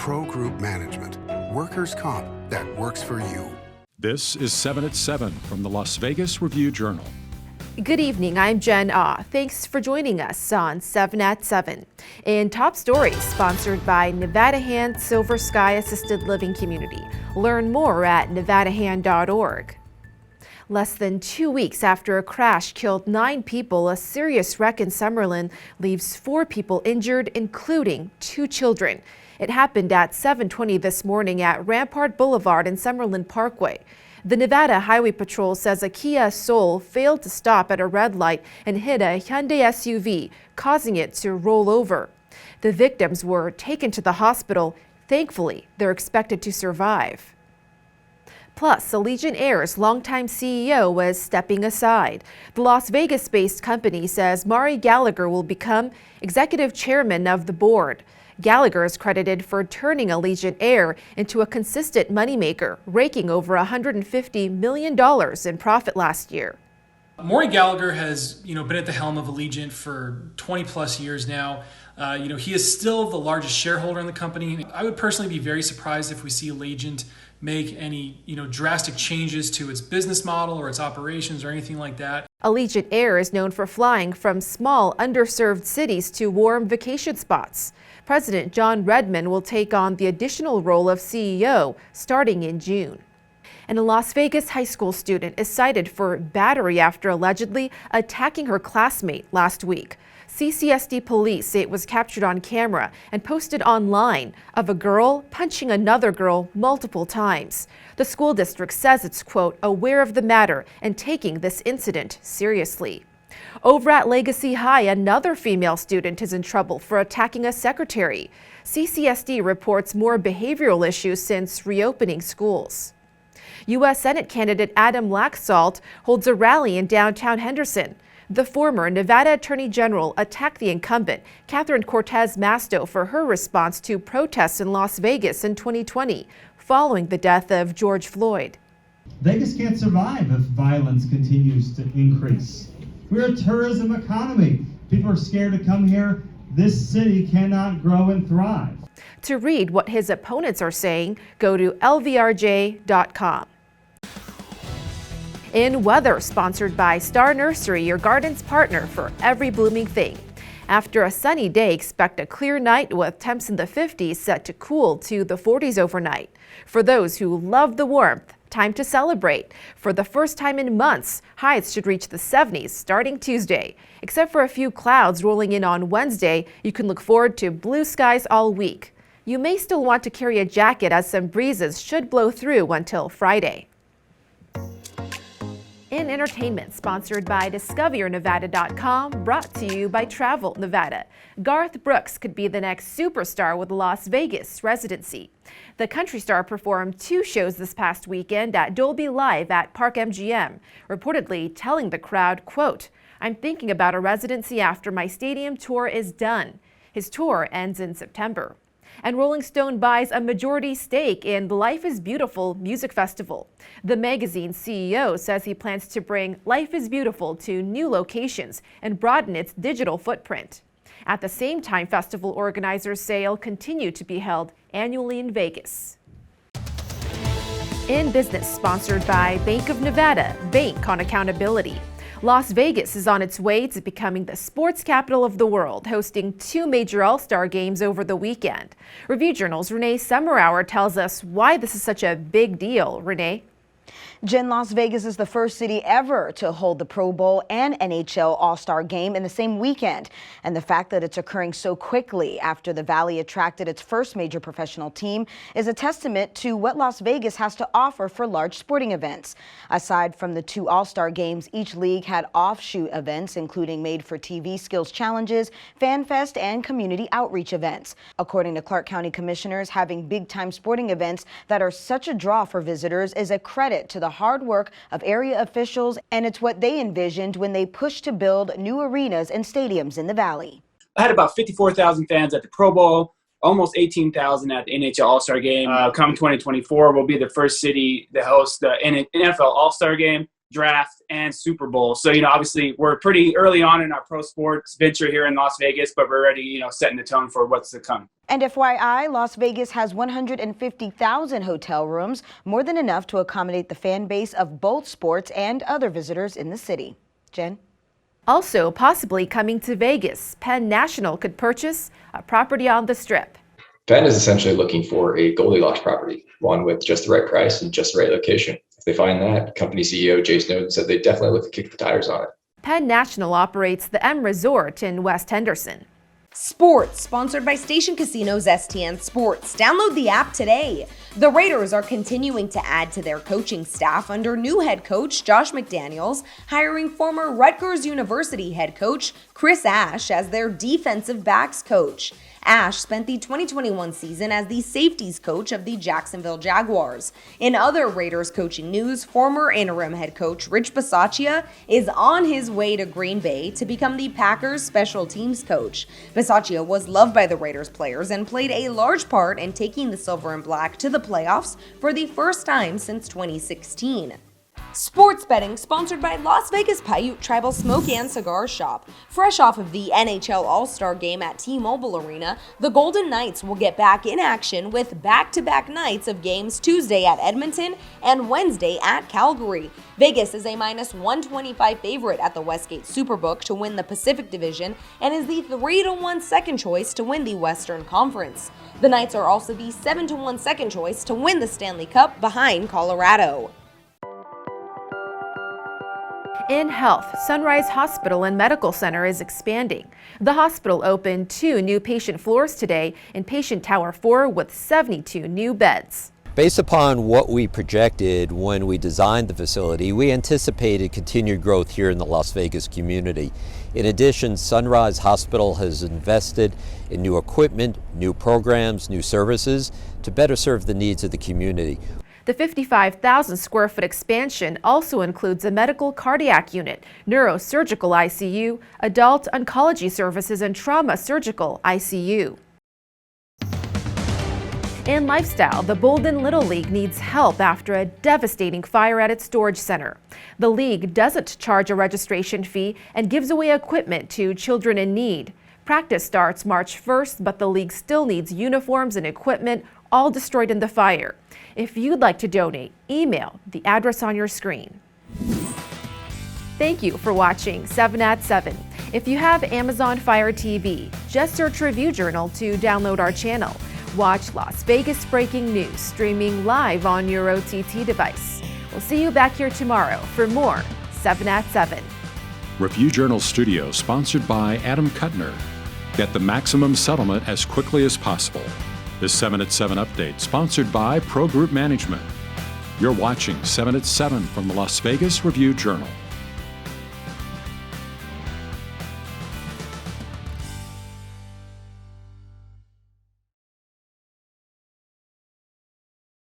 Pro Group Management. Workers' comp that works for you. This is 7 at 7 from the Las Vegas Review-Journal. Good evening, I'm Jen Ah. Thanks for joining us on 7 at 7. In Top Stories, sponsored by Nevada Hand Silver Sky Assisted Living Community. Learn more at nevadahand.org. Less than 2 weeks after a crash killed 9 people, a serious wreck in Summerlin leaves 4 people injured, including 2 children. It happened at 7:20 this morning at Rampart Boulevard and Summerlin Parkway. The Nevada Highway Patrol says a Kia Soul failed to stop at a red light and hit a Hyundai SUV, causing it to roll over. The victims were taken to the hospital. Thankfully, they're expected to survive. Plus, Allegiant Air's longtime CEO was stepping aside. The Las Vegas-based company says Maury Gallagher will become executive chairman of the board. Gallagher is credited for turning Allegiant Air into a consistent moneymaker, raking over $150 million in profit last year. Maury Gallagher has, been at the helm of Allegiant for 20 plus years now. He is still the largest shareholder in the company. I would personally be very surprised if we see Allegiant make any, drastic changes to its business model or its operations or anything like that. Allegiant Air is known for flying from small, underserved cities to warm vacation spots. President John Redmond will take on the additional role of CEO starting in June. And a Las Vegas high school student is cited for battery after allegedly attacking her classmate last week. CCSD police say it was captured on camera and posted online of a girl punching another girl multiple times. The school district says it's, quote, aware of the matter and taking this incident seriously. Over at Legacy High, another female student is in trouble for attacking a secretary. CCSD reports more behavioral issues since reopening schools. U.S. Senate candidate Adam LAXALT holds a rally in downtown Henderson. The former Nevada Attorney General attacked the incumbent, Catherine Cortez Masto, for her response to protests in Las Vegas in 2020, following the death of George Floyd. Vegas can't survive if violence continues to increase. We're a tourism economy. People are scared to come here. This city cannot grow and thrive. To read what his opponents are saying, go to lvrj.com. In weather, sponsored by Star Nursery, your garden's partner for every blooming thing. After a sunny day, expect a clear night with temps in the 50s set to cool to the 40s overnight. For those who love the warmth, time to celebrate. For the first time in months, highs should reach the 70s starting Tuesday. Except for a few clouds rolling in on Wednesday, you can look forward to blue skies all week. You may still want to carry a jacket as some breezes should blow through until Friday. In entertainment, sponsored by DiscoverYourNevada.com, brought to you by Travel Nevada. Garth Brooks could be the next superstar with Las Vegas residency. The country star performed 2 shows this past weekend at Dolby Live at Park MGM, reportedly telling the crowd, quote, I'm thinking about a residency after my stadium tour is done. His tour ends in September. And Rolling Stone buys a majority stake in the Life is Beautiful Music Festival. The magazine's CEO says he plans to bring Life is Beautiful to new locations and broaden its digital footprint. At the same time, festival organizers say it'll continue to be held annually in Vegas. In business, sponsored by Bank of Nevada, Bank on Accountability. Las Vegas is on its way to becoming the sports capital of the world, hosting 2 major All-Star games over the weekend. Review Journal's Renee Summerhour tells us why this is such a big deal. Renee? Jen, Las Vegas is the first city ever to hold the Pro Bowl and NHL All-Star Game in the same weekend. And the fact that it's occurring so quickly after the Valley attracted its first major professional team is a testament to what Las Vegas has to offer for large sporting events. Aside from the 2 All-Star Games, each league had offshoot events, including made-for-TV skills challenges, Fan Fest, and community outreach events. According to Clark County commissioners, having big-time sporting events that are such a draw for visitors is a credit to the hard work of area officials, and it's what they envisioned when they pushed to build new arenas and stadiums in the Valley. I had about 54,000 fans at the Pro Bowl, almost 18,000 at the NHL All-Star Game. Come 2024, we'll be the first city to host the NFL All-Star Game, Draft, and Super Bowl. So, obviously we're pretty early on in our pro sports venture here in Las Vegas, but we're already, setting the tone for what's to come. And FYI, Las Vegas has 150,000 hotel rooms, more than enough to accommodate the fan base of both sports and other visitors in the city. Jen? Also, possibly coming to Vegas, Penn National could purchase a property on the Strip. Penn is essentially looking for a Goldilocks property, one with just the right price and just the right location. If they find that, company CEO Jay Snowden said they definitely look to kick the tires on it. Penn National operates the M Resort in West Henderson. Sports, sponsored by Station Casinos STN Sports. Download the app today. The Raiders are continuing to add to their coaching staff under new head coach Josh McDaniels, hiring former Rutgers University head coach Chris Ash as their defensive backs coach. Ash spent the 2021 season as the safeties coach of the Jacksonville Jaguars. In other Raiders coaching news, former interim head coach Rich Bisaccia is on his way to Green Bay to become the Packers special teams coach. Bisaccia was loved by the Raiders players and played a large part in taking the Silver and Black to the playoffs for the first time since 2016. Sports betting, sponsored by Las Vegas Paiute Tribal Smoke and Cigar Shop. Fresh off of the NHL All-Star Game at T-Mobile Arena, the Golden Knights will get back in action with back-to-back nights of games Tuesday at Edmonton and Wednesday at Calgary. Vegas is a -125 favorite at the Westgate Superbook to win the Pacific Division and is the 3-1 second choice to win the Western Conference. The Knights are also the 7-1 second choice to win the Stanley Cup behind Colorado. In health, Sunrise Hospital and Medical Center is expanding. The hospital opened 2 new patient floors today in Patient Tower 4 with 72 new beds. Based upon what we projected when we designed the facility, we anticipated continued growth here in the Las Vegas community. In addition, Sunrise Hospital has invested in new equipment, new programs, new services to better serve the needs of the community. The 55,000 square foot expansion also includes a medical cardiac unit, neurosurgical ICU, adult oncology services, and trauma surgical ICU. In lifestyle, the Bolden Little League needs help after a devastating fire at its storage center. The league doesn't charge a registration fee and gives away equipment to children in need. Practice starts March 1st, but the league still needs uniforms and equipment, all destroyed in the fire. If you'd like to donate, email the address on your screen. Thank you for watching 7 at 7. If you have Amazon Fire TV, just search Review Journal to download our channel. Watch Las Vegas breaking news streaming live on your OTT device. We'll see you back here tomorrow for more 7 at 7. Review Journal Studio, sponsored by Adam Kuttner. Get the maximum settlement as quickly as possible. This 7 at 7 update, sponsored by Pro Group Management. You're watching 7 at 7 from the Las Vegas Review Journal.